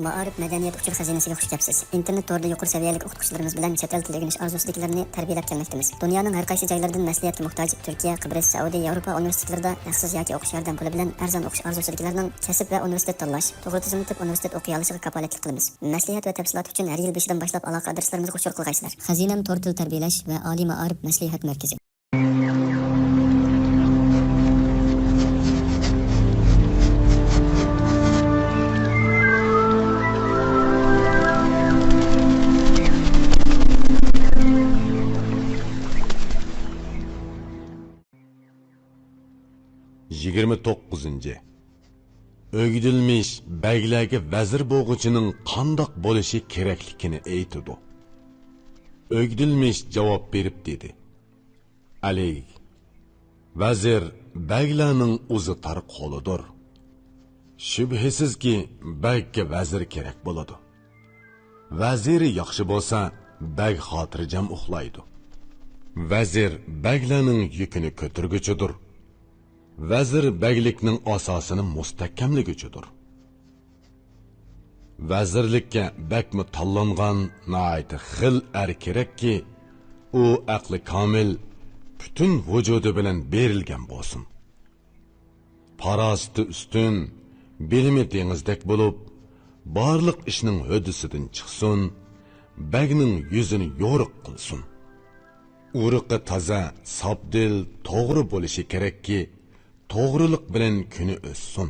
Ma'arif madaniyat uchur xazinasiga xush kelibsiz. Internet to'rida yuqori saviyali o'qituvchilarimiz bilan chet el tili o'rganish orzusidagilarni tarbiyalab kelmoqdamiz. Dunyoning har qaysi joylaridan maslahatga muhtoj Turkiya, Qibris, Saudiya, Yevropa universitetlarida haqsiz yoki o'qish yordam puli bilan arzon o'qish orzusidagilarning kasb va universitet tanlash, to'g'ri tizimli universitet o'qiy olishiga kafolatlik qilamiz. Maslahat va tafsilot uchun har yil 5 dan boshlab aloqa adreslarimizga qo'shib qilgaysizlar. Xazinam to'rt til tarbiyalash va oliy ma'arif maslahat markazi. Yigirmi 9. Ögidilmiş bəylərə vəzir boğucunun qandaq bo'lishi kerakligini aytdi. Ögidilmiş cavab berib dedi. Ali, vəzir bəylərning o'zi tar qo'lidir. Shubhisizki bəyga vəzir kerak bo'ladi. Vəziri yaxshi bo'lsa, bəg xotirjam uxlaydi. Vəzir bəylərning yükini ko'targuchidir. Vəzir bəylikning asosini mustahkamliguchidir. Vəzirlikka bəkmi tanlangan nəhayət xil kerakki, u aqli komil, bütün vücudu bilan berilgan bo'lsin. Parasti ustun, bilimi dengizdek bo'lib, barliq ishning hödisidan chiqsin, bəyning yuzini yo'riq qilsin. Uruqi toza, sabdil, to'g'ri bo'lishi kerakki, to'g'rilik bilan kuni o'ssin.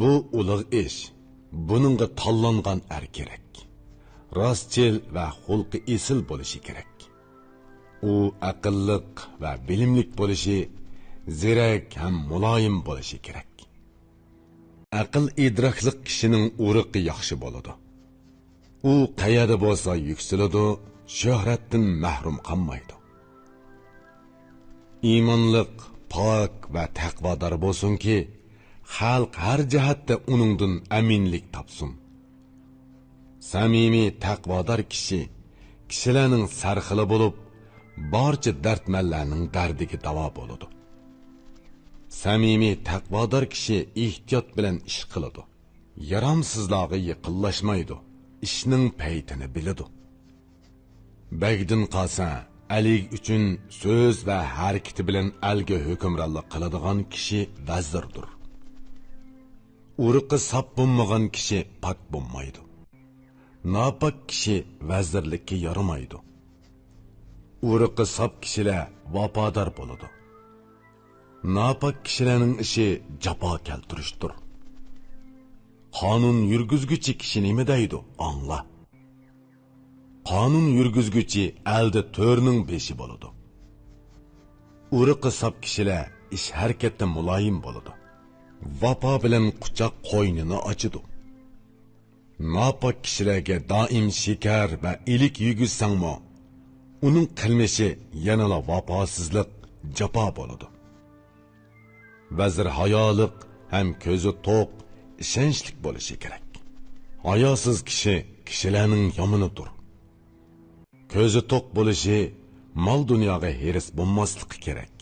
Bu ulug' ish, buningga tanlangan kerak. Rostchil va xulqi esil bo'lishi kerak. U aqlliq va bilimlik bo'lishi, zirak ham muloyim bo'lishi kerak. Aql idrokli kishining uruqi yaxshi bo'ladi. U qayerda bo'lsa yuksaladi, shuhratdan mahrum qolmaydi. Iymonliq, pok va taqvodor bo'lsin-ki, xalq har jihatda uningdan aminlik topsin. Samimiy taqvodor kishilarning sarxili bo'lib, barcha dardmanlarning dardiga davo bo'ladi. Samimiy taqvodor kishi ehtiyot bilan ish qiladi. Yaramsizlarga yaqinlashmaydi, ishning paytini biladi. Bagdin qolsa, Ali uchun so'z va harakati bilan alga hukmronlik qiladigan kishi vazirdir. Uruqi sap bo'lmagan kishi pak bo'lmaydi. Nopok kishi vazirlikka yaramaydi. Uruqi sap kishilar vafodor bo'ladi. Nopok kishilarning ishi jafo keltirishdir. Qonun yurgizguchi kishi nima deydi? Angla. Qonun yurgizguchi elda to'rning beshi bo'ladi. Uruqi sap kishilar ish harakatda muloyim bo'ladi. Vafo bilan quchoq qo'ynini ochadi. Nopok kishilarga doim shikar va ilik yugizsangmi, uning qilmishi yanala vafosizlik, jafo bo'ladi. Vazir hayoliq ham ko'zi to'q, ishonchlik bo'lishi kerak. Hayosiz kishi kishilarning yomonidir. Ko'zi to'q bo'lishi, mol dunyoga heris bo'lmasligi kerak.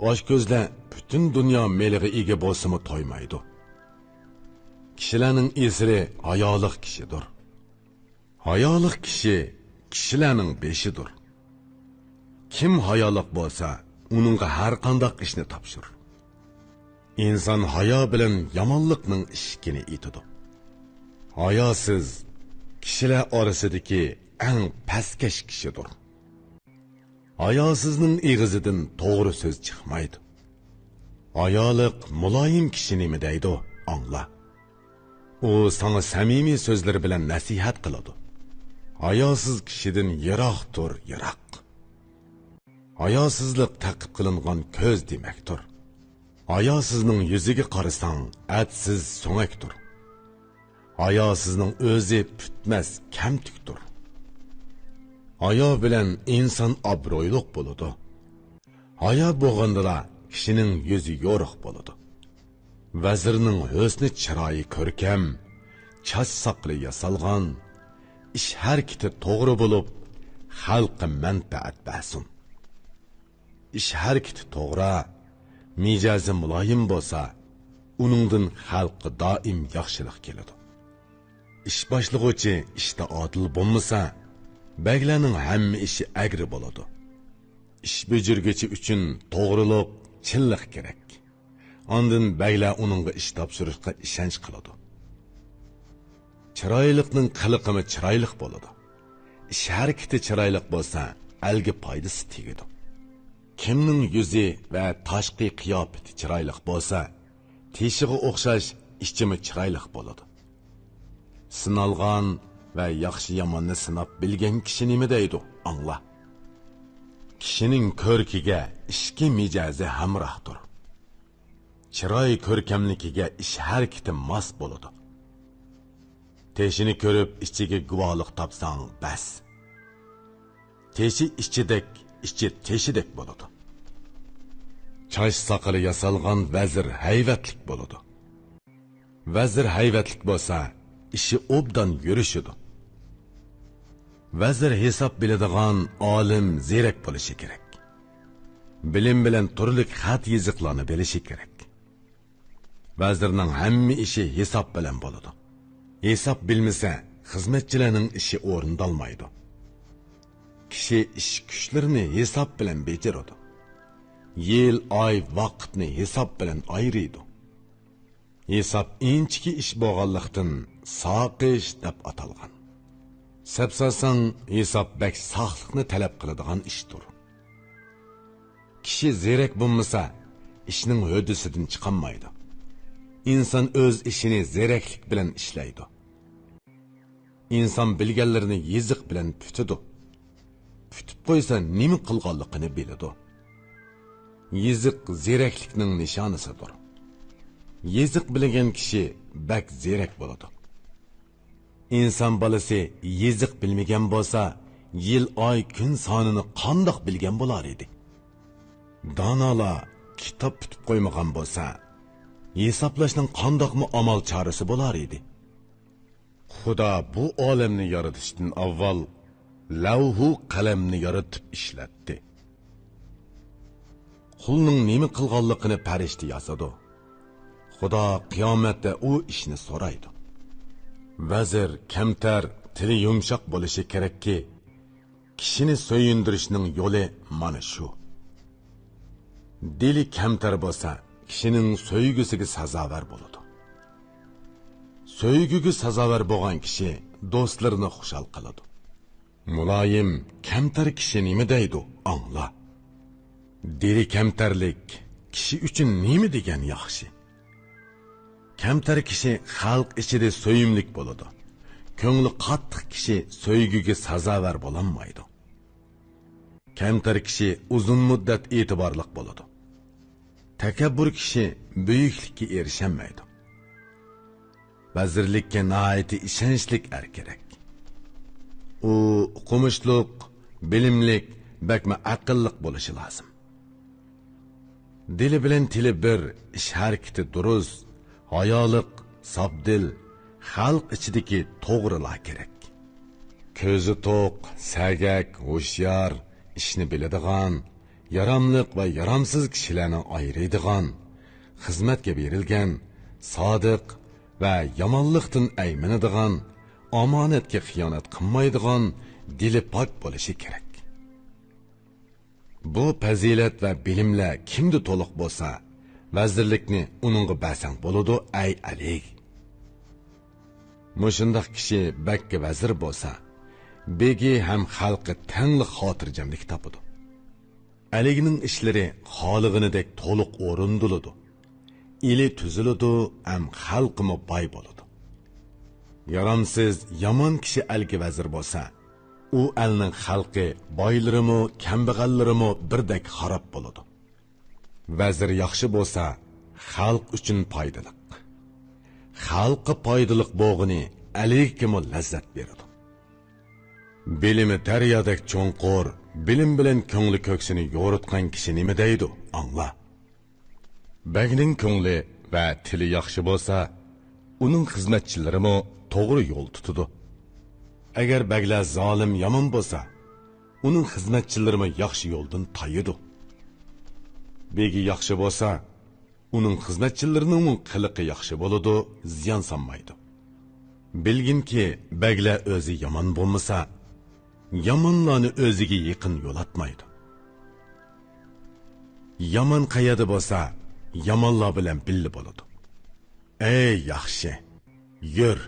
Osh ko'zlar bütün dunyo meliga ega bo'lsa-mu to'ymaydi. Kishilarning esiri hayoliq kishidir. Hayoliq kishi kishilarning beshidir. Kim hayoliq bo'lsa, uningga har qanday ishni topshir. İnson hayo bilan yomonlikning ishkini etadi. Hayosiz kishilar orasidagi eng pastkash kishidir. Hayosizning eg'izidan to'g'ri so'z chiqmaydi. Hayoliq muloyim kishi nima deydi? Angla. U sana samimiy so'zlar bilan nasihat qiladi. Hayosiz kishidan yiroqdir, yiroq. Hayosizlik taqib qilingan ko'z demakdir. Hayosizning yuziga qarasang, atsiz so'ngakdir. Hayosizning o'zi putmas, kamtukdir. Hayo bilan inson obro'yliq bo'ladi. Hayo bo'lganda kishining yuzi yo'riq bo'ladi. Vazirning husni chiroyi ko'rkam, chach saqli yasalgan, ish harakati to'g'ri bo'lib, xalqqa manfaat bersin. Ish harakati to'g'ri, mijozi muloyim bo'lsa, uningdan xalqqa doim yaxshilik keladi. Ish boshlag'uvchi ishda odil bo'lmasa, baglarning hamma ishi agri bo'ladi. Ish bujurgichi uchun to'g'riliq, chinlik kerak. Ondan baglar uningga ish topshirishga ishonch qiladi. Chiroylikning qiliqimi chiroylik bo'ladi. Ish harakati chiroylik bo'lsa, alga foydasi tegadi. Kimning yuzi va tashqi qiyofati chiroylik bo'lsa, teshiga o'xshash ichimi chiroylik bo'ladi. Sinalgan va yaxshi yomonni sinab bilgan kishi nima deydi? Angla. Kishining ko'rkiga ishki mijozi hamrohdir. Chiroy ko'rkamligiga ish harakati mos bo'ladi. Teshini ko'rib ichiga guvohlik topsang bas. Teshi ichidek, ichi teshidek bo'ladi. Choch soqoli yasalgan vazir hayvatlik bo'ladi. Vazir hayvatlik bo'lsa, ishi obdan yurishidi. Vazir hisob biladigan olim zerak bo'lishi kerak. Bilim bilan turli xat yiziqlarni bilishi kerak. Vazirning hamma ishi hisob bilan bo'ladi. Hisob bilmasa, xizmatchilarning ishi o'rindalmaydi. Kishi ish kuchlarini hisob bilan bejaradi. Yil, oy, vaqtni hisob bilan ayrıydı. Hisob inchki ish bo'lganlikdan soqish deb atalgan. Sapsasang hisob bak sog'liqni talab qiladigan ishdir. Kishi zerak bo'lmasa, ishning hodisidan chiqolmaydi. İnsan o'z ishini zeraklik bilan ishlaydi. İnsan bilganlarini yeziq bilan putidi. Putib qo'ysa nima qilganligini biladi. Yeziq zeraklikning nishonisidir. Yeziq bilgan kishi bak zerak bo'ladi. İnsan balasi yeziq bilmagan bo'lsa, yil, oy, kun sonini qandoq bilgan bo'lar edi? Donolar kitob tutib qo'ymagan bo'lsa, hisoblashning qandoqmi amal chorasi bo'lar edi? Xudo bu olamni yaratishdan avval lavhu qalamni yaratib ishlatdi. Qulning nima qilganligini farishta yozadi. Xudo qiyomatda u ishni so'raydi. Vazir kamtar, tili yumshoq bo'lishi kerakki, kishini so'yindirishning yo'li mana shu. Dili kamtar bo'lsa, kishining so'ygisiga sazovar bo'ladi. So'ygiga sazovar bo'lgan kishi do'stlarini xushal qiladi. Muloyim, kamtar kishi nima deydi? Angla. Dili kamtarlik kishi uchun nima degan yaxshi? Kamtar kishi xalq ichida so'yimlik bo'ladi. Ko'ngli qattiq kishi so'ygiga sazovar bo'lolmaydi. Kamtar kishi uzun muddat e'tiborliq bo'ladi. Takabbur kishi buyuklikka erishamaydi. Vazirlikka nihoyat ishonchlik kerak. U o'qimishliq, bilimlik, bakma aqlliq bo'lishi lozim. Dili bilan tili bir, ish harakati durust, hayoliq, sabdil, xalq ichidagi to'g'rilar kerak. Ko'zi to'q, sagak, hushyor, ishni biladigan, yaramliq va yaramsiz kishilarni ayiradigan, xizmatga berilgan, sodiq va yomonlikdan aymanadigan, omonatga xiyonat qilmaydigan, dili pok bo'lishi kerak. Bu fazilat va bilimlar kimda to'liq bo'lsa, vazirlikni uningga bersang bo'ladi, ay alik. Mushundaq kishi bakka vazir bo'lsa, begi ham xalqi tanglik xotirjamlik topadi. Aligining ishlari xolig'inidek to'liq o'rindiladi. Ili tuziladi, ham xalqimi boy bo'ladi. Yaramsiz, yomon kishi algi vazir bo'lsa, u elning xalqi boylarimi, kambag'allarimi birdek xarob bo'ladi. Vazir yaxshi bo'lsa, xalq uchun foydali. Xalqqa foydali bo'g'ini alikimi lazzat beradi. Bilimi daryodek cho'nqur, bilim bilan ko'ngli ko'ksini yo'ritgan kishi nima deydi? Angla. Bagning ko'ngli va tili yaxshi bo'lsa, uning xizmatchilarimi to'g'ri yo'l tutadi. Agar baglar zolim yomon bo'lsa, uning xizmatchilarimi yaxshi yo'ldan tayidi. Begi yaxshi bo'lsa, uning xizmatchilarining qiliqi yaxshi bo'ladi, ziyon solmaydi. Bilginki, baglar o'zi yomon bo'lmasa, yomonlarni o'ziga yaqin yo'latmaydi. Yomon qayerda bo'lsa, yomonlar bilan birga bo'ladi. Ey yaxshi, yur,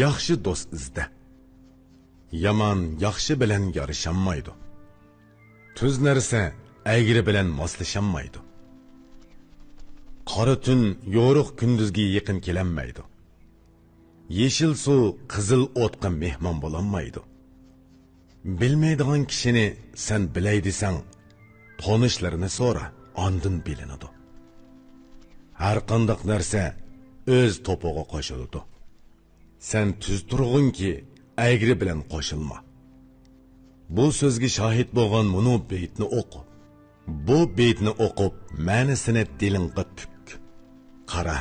yaxshi do'st izda. Yomon yaxshi bilan yarashamaydi. Tuz narsa agri bilan moslashamaydi. Qora tun yo'ruq kunduzga yaqin kelanmaydi. Yeşil suv qizil o'tqa mehmon bo'lolmaydi. Bilmaydigan kishini sen bilay desang, tanishlarini so'ra, ondan bilinadi. Har qanday narsa o'z to'pog'iga qo'shiladi. Sen tuz turg'unki, agri bilan qo'shilma. Bu so'zga shohid bo'lgan bunu beytni o'qi. Bu beytni o'qib, ma'nosini dilingga tuk. Qara,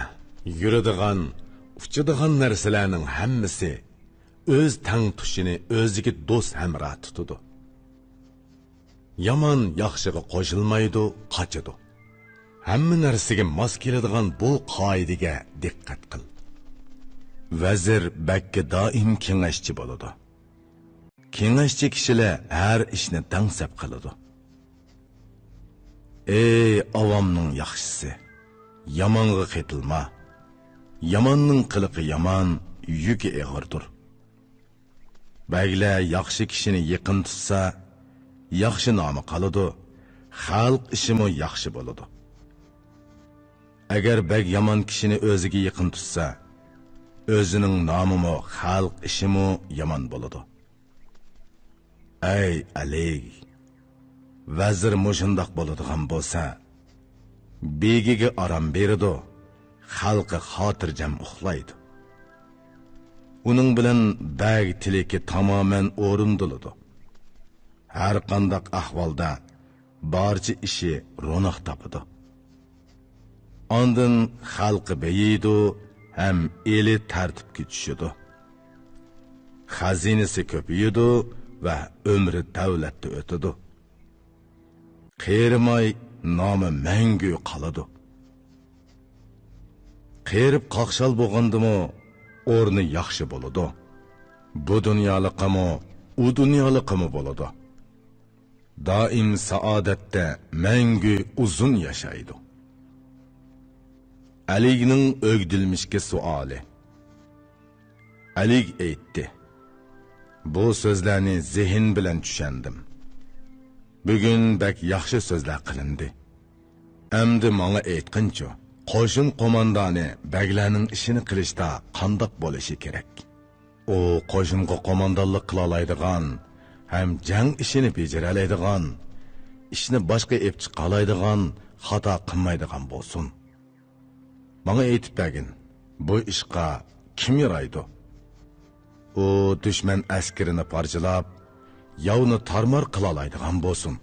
yuradigan, uchadigan narsalarning hammasi o'z tang tushini o'ziga do'st hamroh tutadi. Yomon yaxshiga qo'shilmaydi, qochadi. Hamma narsaga mos keladigan bu qoidaga diqqat qil. Vazir bakka doim kengashchi bo'ladi. Kengashchi kishilar har ishni tangsab qiladi. Ey avomning yaxshisi, yomonga qetilma. Yomonning qiliqi yomon, yuki og'irdir. Baglar yaxshi kishini yaqin tutsa, yaxshi nomi qoladi, xalq ishimi yaxshi bo'ladi. Agar bag yomon kishini o'ziga yaqin tutsa, o'zining nomimi, xalq ishimi yomon bo'ladi. Ey Ali, vazir mushundoq bo'ladigan bo'lsa, begiga aram beradi, xalqi xotirjam uxlaydi. Uning bilan bag tiliki tamoman o'rindiladi. Har qanday ahvolda barcha ishi ro'noq topadi. Ondan xalqi beyiydi, ham eli tartibga tushadi. Xazinasi ko'payadi va umri davlatda o'tadi. Qerimay nomi mangu qoladi. Qerib qaqshal bo'lgandimi, o'rni yaxshi bo'ladi. Bu dunyoliqimi, u dunyoliqimi bo'ladi. Doim saodatda mangu uzun yashaydi. Aligning o'gdilmishga suoli. Alig aytdi: bu so'zlarni zehn bilan tushandim. Bugun bak yaxshi so'zlar qilindi. Endi menga aytqinchi, qo'shin qo'mondoni baglarning ishini qilishda qandoq bo'lishi kerak? U qo'shinga qo'mondonlik qila oladigan, ham jang ishini bajara oladigan, ishni boshqa ep chiqa oladigan, xato qilmaydigan bo'lsin. Menga aytib bergin, bu ishqa kim yaraydi? U dushman askarini parchalab, yovni tarmar qila oladigan bo'lsin.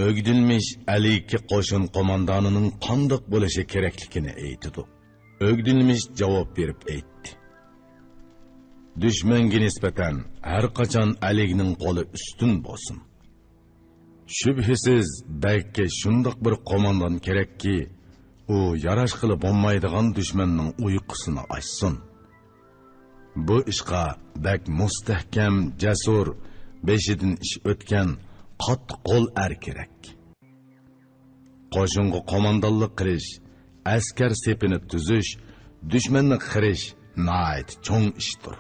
Ögdilmiş Alikki qo'shin qo'mondonining qandoq bo'lishi kerakligini aytdi. Ögdilmiş javob berib aytdi: dushmanga nisbatan har qachon Alikning qo'li ustun bo'lsin. Shubhisiz balki shundoq bir qo'mondon kerakki, u yarash qilib bo'lmaydigan dushmanning uyqusini ochsin. Bu ishqa bak mustahkam, jasur, beshidan ish o'tgan qattiq qo'l kerak. Qo'shinga qo'mondonlik qilish, askar sepini tuzish, dushmanni qirish nihoyat cho'ng ishdir.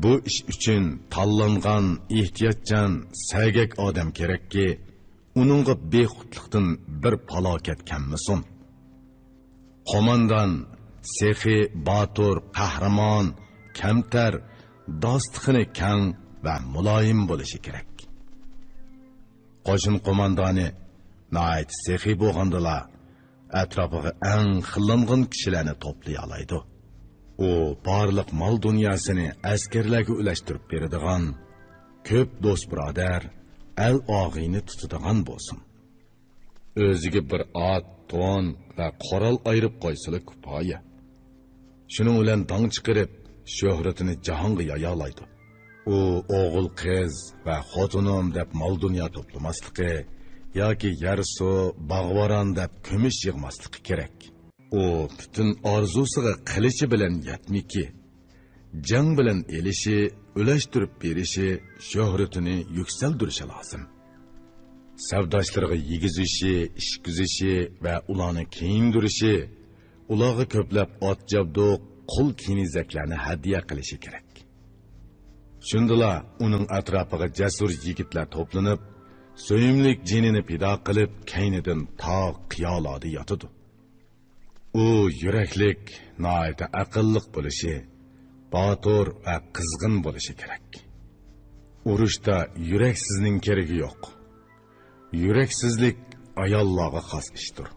Bu ish uchun tanlangan, ehtiyotchan, sagak odam kerakki, uningga bexudlikdan bir falokat kelmasin. Qo'mondon sehi, botur, qahramon, kamtar, dostixini kang va muloyim bo'lishi kerak. Qo'shin qo'mondoni nihoyat sehi bo'lgandala, atrofiga eng xillangan kishilarni to'play oladi. U barliq mol dunyosini askarlarga ulashtirib beradigan, ko'p do'st birodar, el og'ini tutadigan bo'lsin. O'ziga bir ot, to'n va qoral ayirib qo'ysili kifoya. Shuning bilan dong chiqarib, shuhratini jahonga yoyolaydi. U o'g'il qiz va xotinim deb mol dunyo to'plamasligi yoki yer suv, bog'voron deb kumush yig'masligi kerak. U butun orzusiga qilichi bilan yetmiki, jang bilan elishi, ulashtirib berishi, shuhratini yuksaltirishi lozim. Savdoshlariga yegizishi, ishkizishi va ularni kiyindirishi, ularga ko'plab ot jabduq, qul kinizaklarni hadya qilishi kerak. Shundala uning atrofiga jasur yigitlar to'planib, so'yimlik jinini pido qilib, kaynidan tog' qiyolarda yotadi. U yuraklik, noita aqlliq bo'lishi, botur va qizg'in bo'lishi kerak. Urushda yuraksizning keragi yo'q. Yuraksizlik ayollarga xos ishdir.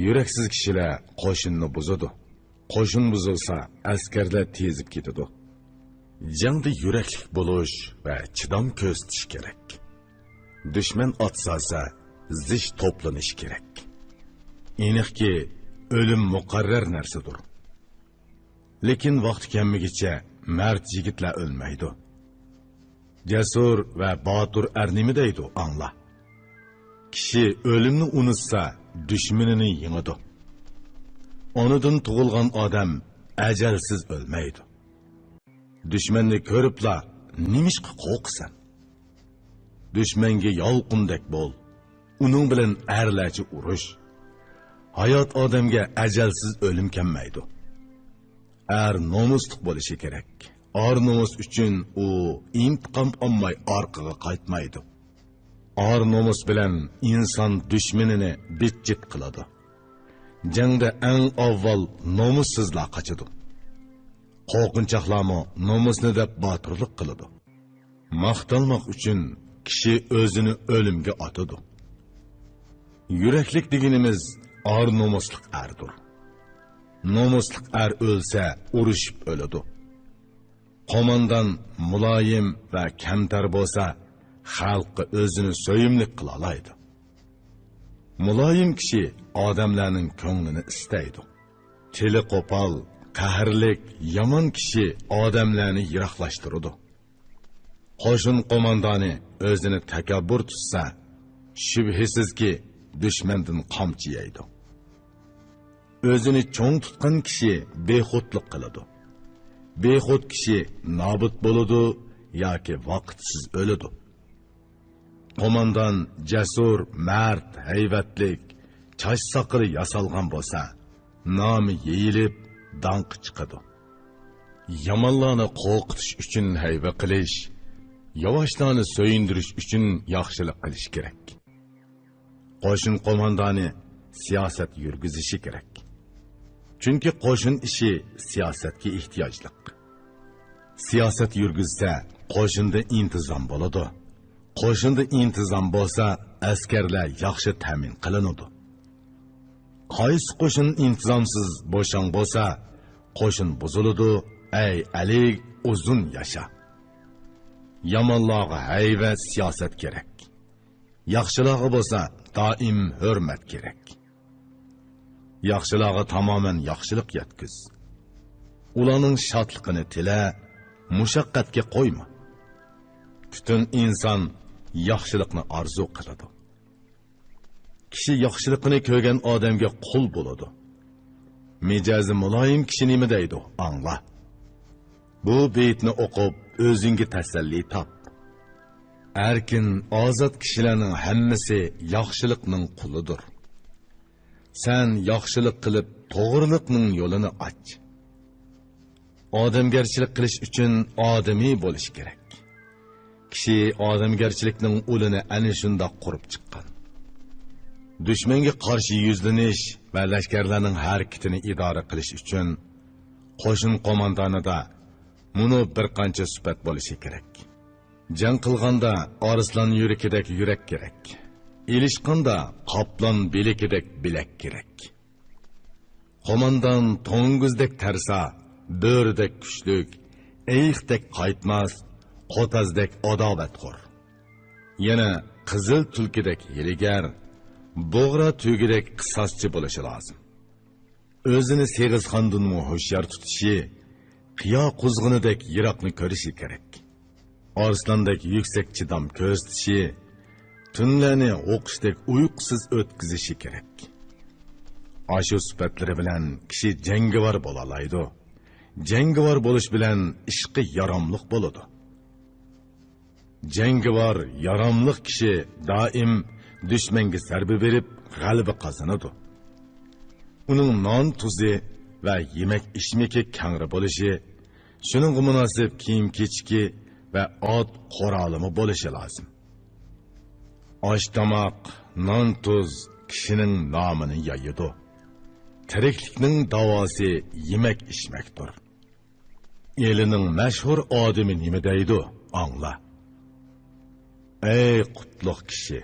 Yuraksiz kishilar qo'shinni buzadi. Qo'shin buzilsa, askarlar tezib ketadi. Jangda yuraklik bo'lish va chidam ko'rsatish kerak. Dushman otsa, zich to'planish kerak. Aniqki, o'lim muqarrar narsadir. Lekin vaqt kelmaguncha mard yigitlar o'lmaydi. Jasur va botur nima deydi, angla. Kishi o'limni unutsa, dushmanini yengadi. Onadan tug'ilgan odam ajalsiz o'lmaydi. Dushmanni ko'ribla nimishqa qo'rqsan? Dushmanga yolqindek bo'l. Uning bilan arlarcha urush. Hayot odamga ajalsiz o'lim kelmaydi. Nomusliq bo'lishi kerak. Nomus uchun u intiqom olmay orqaga qaytmaydi. Nomus bilan inson dushmanini bitjit qiladi. Jangda eng avval nomussizlar qochadi. Qo'rqinchoqlarmi nomusni deb botirlik qiladi. Maqtalmoq uchun kishi o'zini o'limga otadi. Yuraklik deganimiz nomusliq erdir. Nomusliq o'lsa, urushib o'ladi. Qo'mondan muloyim va kamtar bo'lsa, xalqqa o'zini so'yimlik qila oladi. Muloyim kishi odamlarning ko'nglini istaydi. Tili qo'pol, qahrlik, yomon kishi odamlarni yiroqlashtiradi. Qo'shin qo'mondoni o'zini takabbur tutsa, shubhisizki dushmandan qamchi yeydi. O'zini cho'ng tutgan kishi bexudlik qiladi. Bexud kishi nobud bo'ladi yoki vaqtsiz o'ladi. Qo'mondan jasur, mard, hayvatlik, choch soqili yasalgan bo'lsa, nomi yeyilib, danq chiqadi. Yomonlarni qo'rqitish uchun hayva qilish, yavoshlarni so'yindirish uchun yaxshilik qilish kerak. Qo'shin qo'mondoni siyosat yurgizishi kerak. Chunki qo'shin ishi siyosatga ehtiyojliq. Siyosat yurgizsa, qo'shinda intizom bo'ladi. Qo'shinda intizom bo'lsa, askarlar yaxshi ta'min qilinadi. Qaysi qo'shin intizomsiz bo'shang bo'lsa, qo'shin buziladi. Ey Ali, uzun yasha. Yomonlarga hayvat siyosat kerak. Yaxshilarga bo'lsa, doim hurmat kerak. Yaxshilarga tamoman yaxshilik yetkiz. Ularning shodligini tila, mushaqqatga qo'yma. Butun inson yaxshilikni orzu qiladi. Kishi yaxshilikni ko'rgan odamga qul bo'ladi. Mijozi muloyim kishi nima deydi? Angla. Bu beytni o'qib, o'zingga tasalli top. Erkin, ozod kishilarning hammasi yaxshilikning qulidir. Sen yaxshilik qilib, to'g'rilikning yo'lini och. Odamgarchilik qilish uchun odamiy bo'lish kerak. Kishi odamgarchilikning ulini ana shunda qurib chiqqan. Dushmanga qarshi yuzlanish va lashkarlarning harakatini idora qilish uchun qo'shin qo'mondonida buni bir qancha sifat bo'lishi kerak. Jang qilganda arslon yurakidek yurak kerak. Ilishqanda qoplon belikidek bilak kerak. Qo'mondon to'nguzdek tarsa, bo'rdek kuchlik, eyiqdek qaytmas, qotazdek adovatxo'r. Yana qizil tulkidek hiligar, bo'g'ra tugidek qisoschi bo'lishi lozim. O'zini Segizxondanmi hushyor tutishi, qiyo quzg'unidek yiroqni ko'rishi kerak. Arslondek yuksak chidam ko'rsatishi, tunlarni o'qishdek uyqusiz o'tkazishi kerak. Ashu sifatlari bilan kishi jangovar bo'la oladi. Jangovar bo'lish bilan ishqi yaramliq bo'ladi. Jangovar, yaramliq kishi doim dushmanga zarba berib g'alaba qozonadi. Uning non tuzi va yemak ishmiki kangri bo'lishi, shuning munosib kiyim-kechki va ot qurolimi bo'lishi lozim. Osh tomoq, non tuz kishining nomini yoyidi. Tiriklikning davosi yemak ishmakdir. Elining mashhur odami nima deydi? Angla. Ey qutlug' kishi,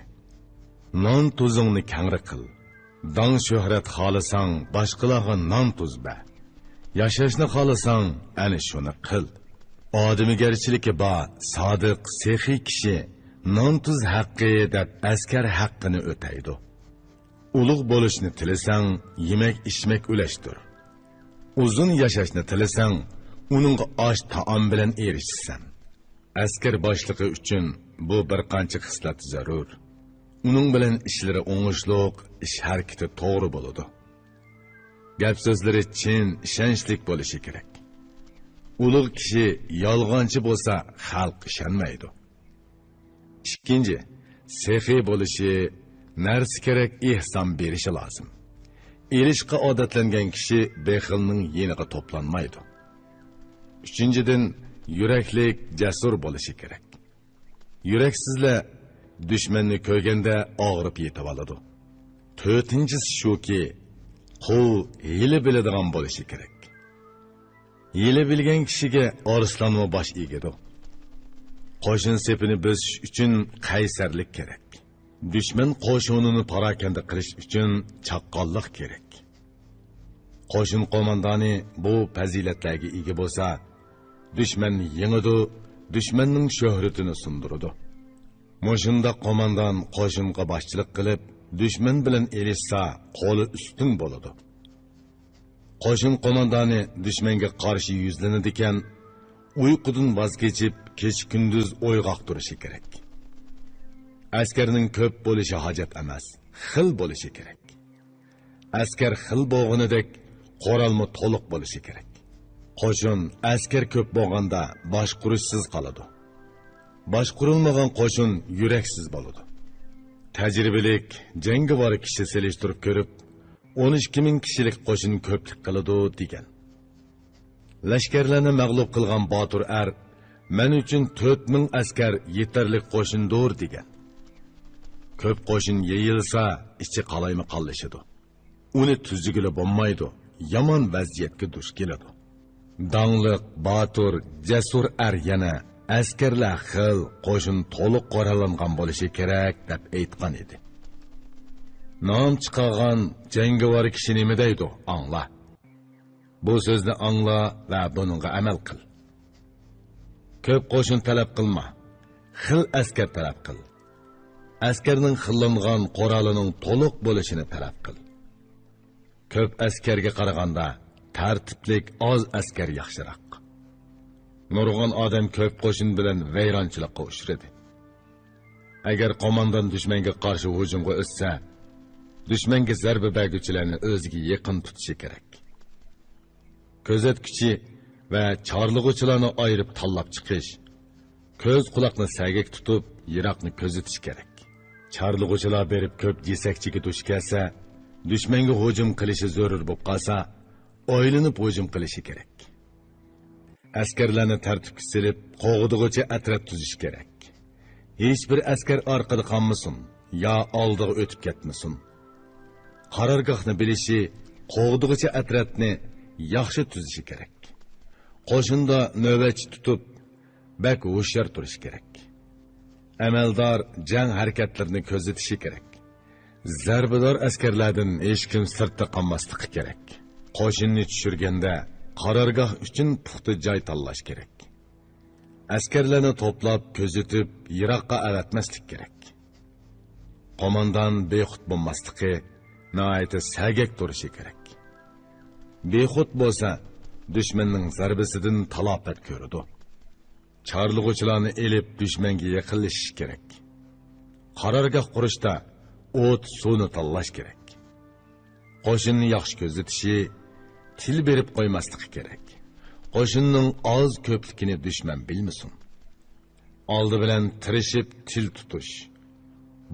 non tuzingni kangri qil. Dang shuhrat xohlasang, boshqalarga non tuz ber. Yashashni xohlasang, ana shuni qil. Odamigarchiligi bor, sodiq, sexiy kishi non tuz haqqi deb askar haqqini o'taydi. Ulug' bo'lishni tilasang, yemak ishmak ulashtir. Uzun yashashni tilasang, uning osh taom bilan erishsan. Askar boshlig'i uchun bu bir qancha xislat zarur. Uning bilan ishlari o'ngishliq, ish harakati to'g'ri bo'ladi. Gap so'zlari chin, ishonchli bo'lishi kerak. Ulug' kishi yolg'onchi bo'lsa, xalq ishonmaydi. Ikkinchi, sexiy bo'lishi, narsa kerak ehson berishi lozim. Erishqa odatlangan kishi bexilning yeniga to'planmaydi. Uchinchidan, yuraklik, jasur bo'lishi kerak. Yuraksizlar dushmanni ko'rganda og'rib yetib oladi. To'rtinchisi shuki, qul hili biladigan bo'lishi kerak. Hili bilgan kishiga arslonmi bosh egadi. Qo'shin sepini bosish uchun qaysarlik kerak. Dushman qo'shinini parakanda qilish uchun chaqqonlik kerak. Qo'shin qo'mondoni bu fazilatlarga ega bo'lsa, dushmanni yengadi, dushmanning shuhratini sundiradi. Moshunda qo'mondon qo'shinga boshchilik qilib, dushman bilan erishsa, qo'li ustun bo'ladi. Qo'shin qo'mondoni dushmanga qarshi yuzlanadigan, uyqudan voz kechib, kech-kunduz o'yg'oq turishi kerak. Askarning ko'p bo'lishi hojat emas, xil bo'lishi kerak. Askar xil bo'lganidek, qurolmi to'liq bo'lishi kerak. Qo'shin askar ko'p bo'lganda boshqurishsiz qoladi. Boshqurilmagan qo'shin yuraksiz bo'ladi. Tajribalik, jangovar kishi selishtirib ko'rib, 12 ming kishilik qo'shin ko'plik qiladi degan. Lashkarlarni mag'lub qilgan botur men uchun 4 ming askar yetarli qo'shindir degan. Ko'p qo'shin yeyilsa, ichi qalaymi qallishidi. Uni tuzigili bo'lmaydi, yomon vaziyatga duch keladi. Dangliq, botur, jasur yana askarlar xil, qo'shin to'liq qoralangan bo'lishi kerak deb aytgan edi. Nom chiqargan jangovar kishi nima deydi? Angla. Bu so'zni angla va buningga amal qil. Ko'p qo'shin talab qilma, xil askar talab qil. Askarning xillangan qurolining to'liq bo'lishini talab qil. Ko'p askarga qaraganda tartiblik oz askar yaxshiroq. Nurg'on odam ko'p qo'shin bilan vayronchilikqa uchradi. Agar qo'mondon dushmanga qarshi hujumga o'tsa, dushmanga zarba beruvchilarni o'ziga yaqin tutishi kerak. Ko'zatkichi va chorlig'uvchilarni ayirib tanlab chiqish, ko'z quloqni sagak tutib, yiroqni ko'zatish kerak. Chorlig'uvchilar berib ko'p jesakchiga duch kelsa, dushmanga hujum qilishi zarur bo'lib qolsa, o'ylanib hujum qilishi kerak. Askarlarni tartibga silib, qo'g'dig'icha atraf tuzish kerak. Hech bir askar orqada qolmasin, yo oldiga o'tib ketmasin. Qarorgohni bilishi, qo'g'dig'icha atrafni yaxshi tuzishi kerak. Qo'shinda navbatchi tutib, bak hushyor turish kerak. Amaldor jang harakatlarini ko'zatishi kerak. Zarbador askarlardan hech kim sirtda qolmasligi kerak. Qo'shinni tushirganda qarorgoh uchun puxta joy tanlash kerak. askarlarni to'plab ko'zitib yiroqqa avatmaslik kerak. Qo'mondan bexud bo'lmasligi, nihoyatda sagak turishi kerak. Bexud bo'lsa, dushmanning zarbasidan talofat ko'radi. Chorlig'uvchilarni elib dushmanga yaqinlashish kerak. Qarorgoh qurishda o't suvni tanlash kerak. Qo'shinni yaxshi ko'zitishi, til berib qo'ymasligi kerak. Qo'shinning oz ko'pligini dushman bilmasin. Oldi bilan tirishib til tutish.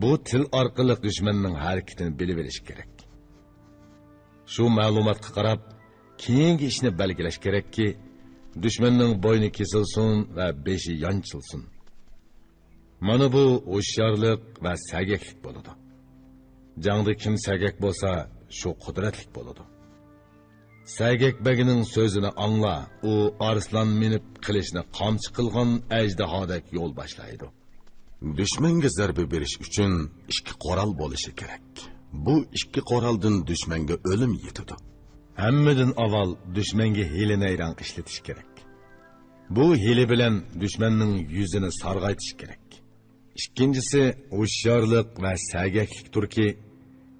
Bu til orqali dushmanning harakatini bilib olish kerak. Shu ma'lumotga qarab, keyingi ishni belgilash kerakki, dushmanning bo'yni kesilsin va beshi yanchilsin. Mana bu hushyorlik va sagaklik bo'ladi. Jangda kim sagak bo'lsa, shu qudratlik bo'ladi. Sagak bagining so'zini angla, u arslan minib qilishni qamchi qilgan ajdahodek yo'l boshlaydi. Dushmanga zarba berish uchun ikki qoral bo'lishi kerak. Bu ikki qoraldan dushmanga o'lim yetadi. Hammadan avval dushmanga hile-nayrang ishlatish kerak. Bu hile bilan dushmanning yuzini sarg'aytish kerak. Ikkinchisi hushyorlik va sagaklik turki,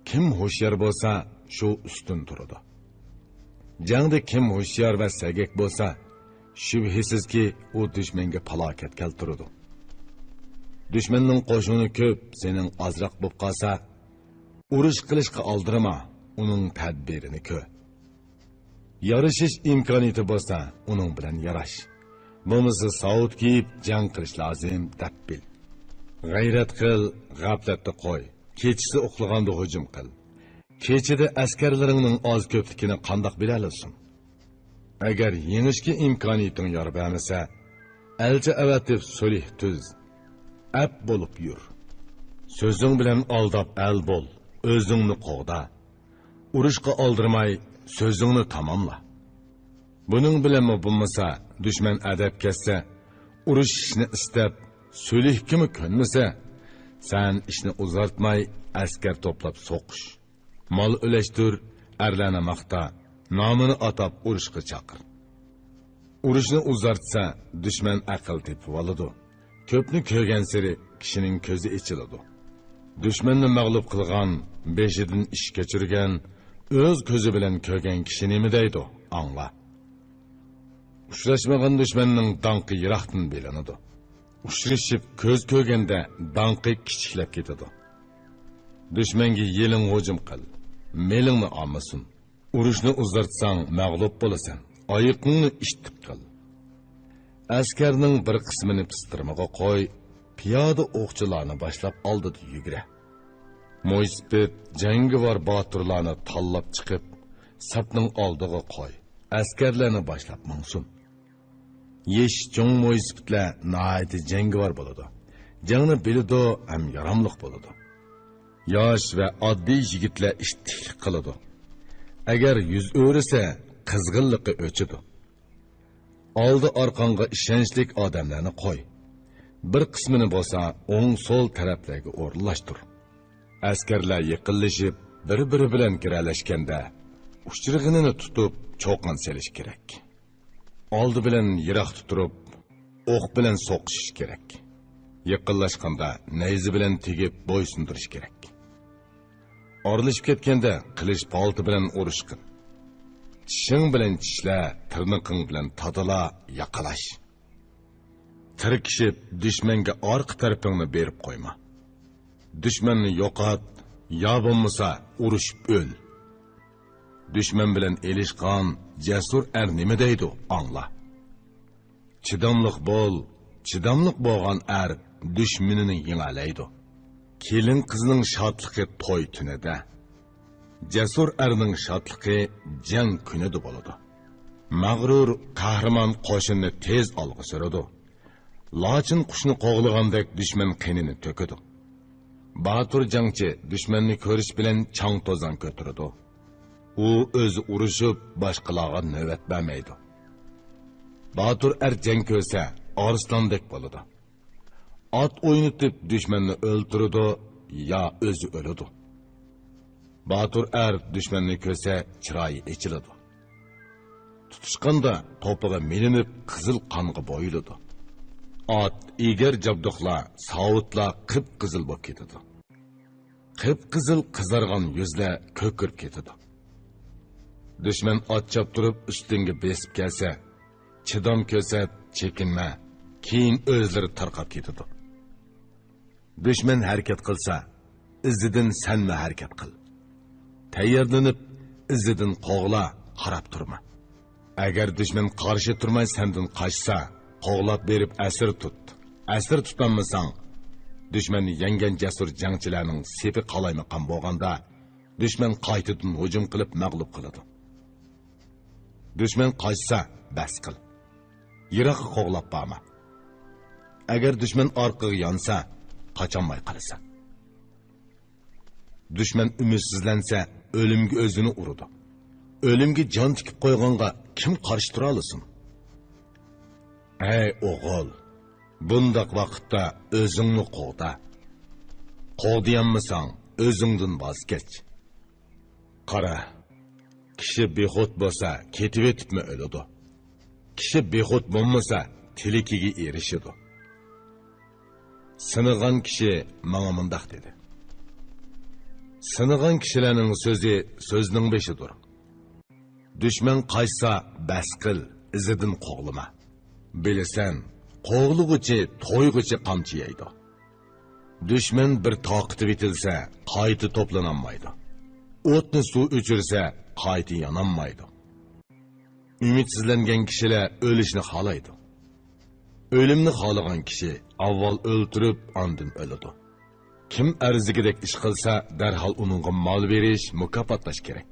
kim hushyor bo'lsa, shu ustun turadi. Jangda kim hushyor va sagak bo'lsa, shubhisizki u dushmanga falokat keltiradi. Dushmanning qo'shini ko'p, sening ozroq bo'lib qolsa, urush qilishga oldirma, uning tadbirini ko'r. Yarashish imkoniyati bo'lsa, uning bilan yarash. Bo'lmasa saud kiyib jang qilish lozim deb bil. G'ayrat qil, g'aflatni qo'y. Kechisi uxlaganda hujum qil. Kechida askarlaringning oz ko'pligini qandoq bilasan? Agar yengishga imkoniyating yor bermasa, elchi avatib sulh tuz. Ap bo'lib yur. So'zing bilan aldab al bo'l. O'zingni qo'g'da. Urushga oldirmay, so'zingni tamomla. Buning bilan bo'lmasa, dushman adab ketsa, urushishni istab, sulhga ko'nmasa, sen ishni uzartmay, askar to'plab so'qish. Mol ulashtir, arlarni maqta, nomini atab urushga chaqir. Urushni uzartsa, dushman aql tepib oladi. Ko'pni ko'rgan sari kishining ko'zi ichiladi. Dushmanni mag'lub qilgan, beshidan ish kechirgan, o'z ko'zi bilan ko'rgan kishi nima deydi? Angla. Uchrashmagan dushmanning danqi yiroqdan bilinadi. Uchrashib ko'z ko'rganda danqi kichiklab ketadi. Dushmanga yeling hujum qil, melingni olmasin. Urushni uzartsang mag'lub bo'lasan. Oyiqingni ishtib qil. Askarning bir qismini pistirmaga qo'y, piyoda o'qchilarni boshlab oldida yugura. Mo'ysbet jangovar botirlarni tanlab chiqib, sapning oldiga qo'y. Askarlarni boshlab mangsun. Yesh cho'ng mo'ysbetlar nihoyat jangovar bo'ladi. Jangni biladi, ham yaramliq bo'ladi. Yosh va oddiy yigitlar ishtiqlik qiladi. Agar yuz o'risa, qizg'inligi o'chidi. Oldi orqanga ishonchlik odamlarni qo'y. Bir qismini bo'lsa, o'ng so'l taraflarga o'rnashtir. Askarlar yaqinlashib, bir-biri bilan kiralashganda, uchirg'inini tutib, cho'qin selish kerak. Oldi bilan yiroq turib, o'q bilan so'qish kerak. Yaqinlashganda nayzi bilan tegib bo'ysundirish kerak. Orlashib ketganda qilich palti bilan urush qil. Tishing bilan tishla, tirnoqing bilan tadala, yaqalash. Tirkishib, dushmanga orqa tarafingni berib qo'yma. Dushmanni yo'qot, yo bo'lmasa urushib o'l. Dushman bilan elishgan jasur er nima deydi? Angla. Chidamliq bo'l, chidamliq bo'lgan er dushmanini yengalaydi. Kelin qizning shodligi to'y tunida. Jasur erning shodligi jang kunida bo'ladi. Mag'rur qahramon qo'shinni tez olg'a suradi. Lochin qushni qo'g'lagandek dushman qinini to'kadi. Batur jangchi dushmanni ko'rish bilan chang to'zon ko'taradi. U o'zi urushib, boshqalarga navbat bermaydi. Batur er jang ko'rsa, arslondek bo'ladi. Ot o'ynatib dushmanni o'ldiradi yo o'zi o'ladi. Batur er dushmanni ko'rsa, chiroyi ichiladi. Tutishqanda to'piga milinib, qizil qonga bo'yiladi. At, eger jabduqlar, savutlar qip-qizil bo'lib ketadi. Qip-qizil qizargan yuzlar ko'kirib ketadi. Düşman at choptirib ustingga besib kelsa, chidam ko'rsat, chekinma, keyin o'zlari tarqab ketadi. Düşman harakat qilsa, izidan sanma harakat qil. Tayyorlanib, izidan qo'g'la, qarab turma. Agar düşman qarshi turmay sendan qochsa, qo'g'lab berib asir tut. Asir tutanmasang, düşmanni yengen jasur jangchilarning sepi qalaymaqan bo'lganda, düşman qaytadan hujum qilib mag'lub qiladi. Düşman qochsa, bas qil. Yiroqqa qo'g'lab borma. Agar düşman orqaga yonsa, qochanmay qalasan. Düşman ümidsizlansa, o'limga o'zini uradi. O'limga jon tikib qo'yganga kim qarshi tura olasin? Ey o'g'il, bundaq vaqtda o'zingni qo'g'da. Qo'g'diyanmasang, o'zingdan voz kech. Qara, kishi bexud bo'lsa, ketib etibmi o'ladi. Kishi bexud bo'lmasa, tilikiga erishadi. Sinigan kishi menga mundaq dedi. Sinigan kishilarning so'zi so'zning beshidir. Düşman qaysa bas qil, izidan qo'g'lama. Bilasan, qo'g'lug'ichi to'yg'ichi qamchi yeydi. Düşman bir toqiti bitilsa, qayta to'planolmaydi. O'tni suv o'chirsa, qayta yonolmaydi. Ümidsizlangan kishilar o'lishni xohlaydi. O'limni xohlagan kishi avval o'ltirib, ondan o'ladi. Kim arzigidek ish qilsa, darhol uningga mol berish, mukofotlash kerak.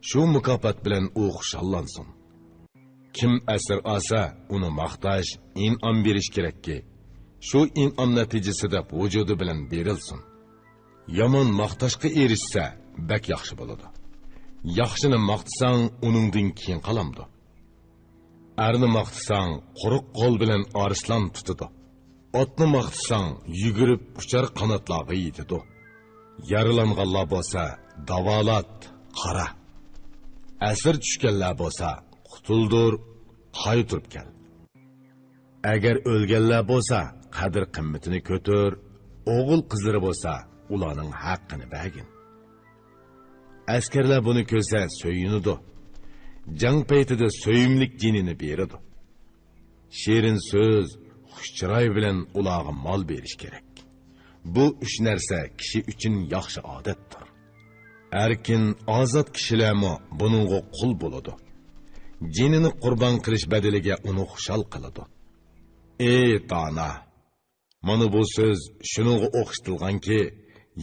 Shu mukofot bilan u xushallansin. Kim asir olsa, uni maqtash, in'om berish kerakki, shu in'om natijasida vujudi bilan berilsin. Yomon maqtashga erishsa, bak yaxshi bo'ladi. Yaxshini maqtsang, uningdan keyin qalamdi. Arni maqtsang, quruq qo'l bilan arslan tutadi. Otni maqtsang, yugurib uchar qanotlarga yetadi. Yaralanganlar bo'lsa, davolat, qara. Asir tushganlar bo'lsa, qutuldur, qaytirib kel. Agar o'lganlar bo'lsa, qadr qimmatini ko'tar, o'g'il qizlari bo'lsa, ularning haqqini bergin. Askarlar buni ko'rsa so'yinadi. Jang paytida so'yimlik jinini beradi. Shirin so'z, xushchiroy bilan ularga mol berish kerak. Bu uch narsa kishi uchun yaxshi odatdir. Erkin, ozod kishilarmi buningga qul bo'ladi. Jinini qurbon qilish badaliga uni xushal qiladi. Ey dona, mana bu so'z shuningga o'xshatilganki,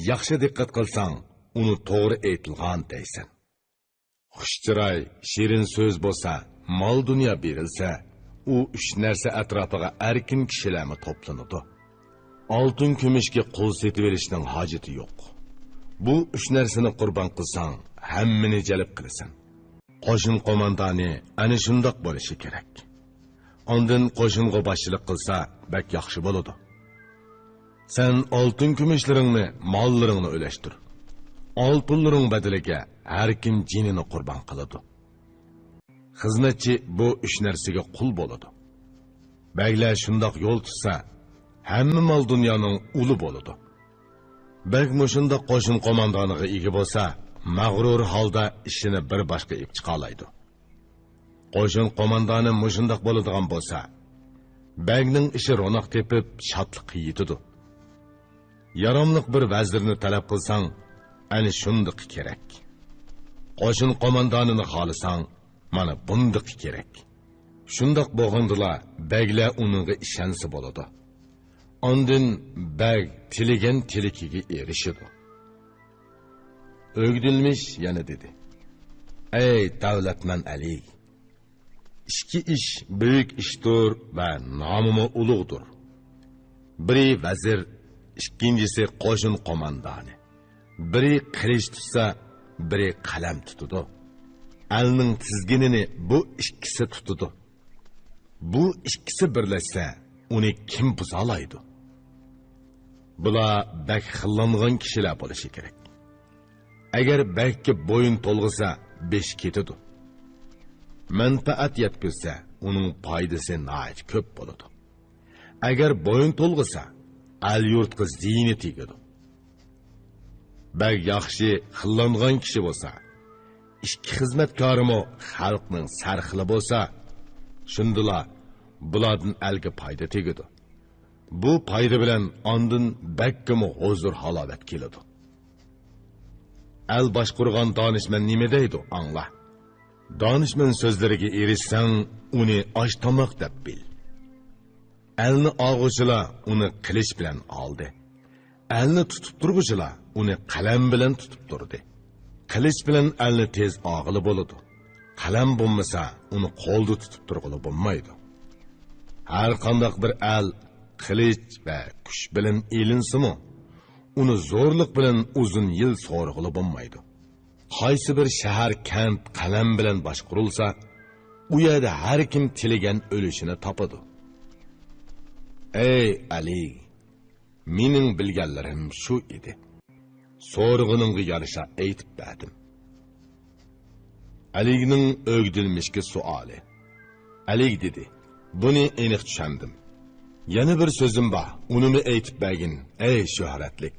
yaxshi diqqat qilsang, uni to'g'ri aytilgan deysan. Xushchiroy, shirin so'z bo'lsa, mol dunyo berilsa, u uch narsa atrofiga erkin kishilarni to'planadi. Oltin kumushga qo'l setib berishning hojati yo'q. Bu uch narsani qurbon qilsang, hammani jalb qilasan. Qo'shin qo'mondoni ana shundoq bo'lishi kerak. Ondan qo'shinga boshchilik qilsa, bak yaxshi bo'ladi. Sen oltin kumushlaringni, mollaringni o'lashtir. Oltinlaring badaliga har kim jinini qurbon qiladi. Xizmatchi bu uch narsaga qul bo'ladi. Baglar shundoq yo'l tutsa, hamma mol dunyoning uli bo'ladi. Bag mushunda qo'shin qo'mondoniga ega bo'lsa, mag'rur holda ishini bir boshqa ib chiqa oladi. Qo'shin qo'mondoni mushundoq bo'ladigan bo'lsa, bagning ishi ro'noq tepib, shodlik yetidi. Yaromliq bir vazirni talab qilsang, ana shundoq kerak. Qo'shin qo'mondonini xohlasang, mana bundoq kerak. Shundoq bo'lgandila, baglar uningga ishonsa bo'ladi. Ondan bag tiligan tilikiga erishidi. O'gdilmish yana dedi. Ey davlatman Ali, ikki ish büyük ishdir va nomimi ulug'dir. Biri vazir, ikkinchisi qo'shin qo'mondoni. Biri qilich tutsa, biri qalam tutadi. Alning tizginini bu ikkisi tutadi. Bu ikkisi birlashsa, uni kim buza oladi? Bular bak xillangan kishilar bo'lishi kerak. Agar bakka bo'yin to'lg'isa, besh ketadi. Manfaat yetkazsa, uning foydasi nihoyat ko'p bo'ladi. agar bo'yin to'lg'isa al yurtga ziyni tegadi. Bak yaxshi xillangan kishi bo'lsa, ishki xizmatkorimi xalqning sarxili bo'lsa, shundala bulardan alga foyda tegadi. Bu foyda bilan ondan bakkimi huzur halovat keladi. El boshqurgan donishman nima deydi, angla. Donishman so'zlariga erishsang, uni osh tomoq deb bil. Elni og'uchilar uni qilich bilan oldi. Elni tutib turguchilar uni qalam bilan tutib turdi. Qilich bilan elni tez og'ili bo'ladi. Qalam bo'lmasa, uni qo'lda tutib turg'ili bo'lmaydi. Har qanday bir el qilich va kuch bilan elinsimi, uni zo'rlik bilan uzun yil so'rg'ili bo'lmaydi. Qaysi bir shahar kent qalam bilan boshqarilsa, u yerda har kim tilagan o'lishini topadi. Ey Ali, mening bilganlarim shu edi. So'rg'inimga yarasha aytib berdim. Alining o'gdilmishki suoli. Ali dedi, buni aniq tushundim. Yana bir so'zim bor, unimi aytib bergin, ey shuhratlik.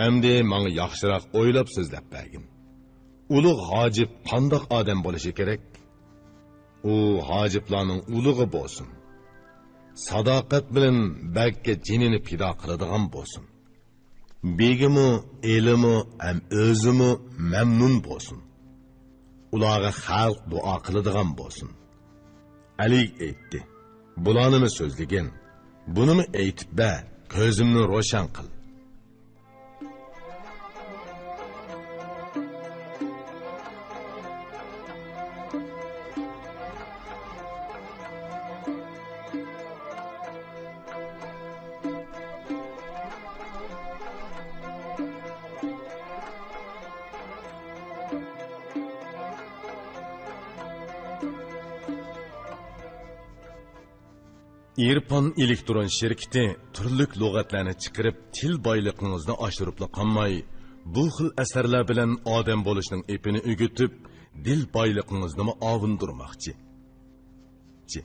Endi menga yaxshiroq o'ylab so'zlab bergin. Ulug' hojib qandoq odam bo'lishi kerak? U hojiblarning ulug'i bo'lsin. Sadoqat bilan bakka jinini pido qiladigan bo'lsin. Begimi, elimi, ham o'zimi mamnun bo'lsin. Ularga xalq duo qiladigan bo'lsin. Ali aytdi. Bularni so'zligin. Bunimi aytib ber, ko'zimni ro'shan qil. İrfan elektron şirketi turlik lug'atlarni chiqarib til boyligingizni oshirib qolmay, bu xil asarlar bilan odam bo'lishning ipini o'gitib, dil boyligingizni ovundirmoqchi. Ji.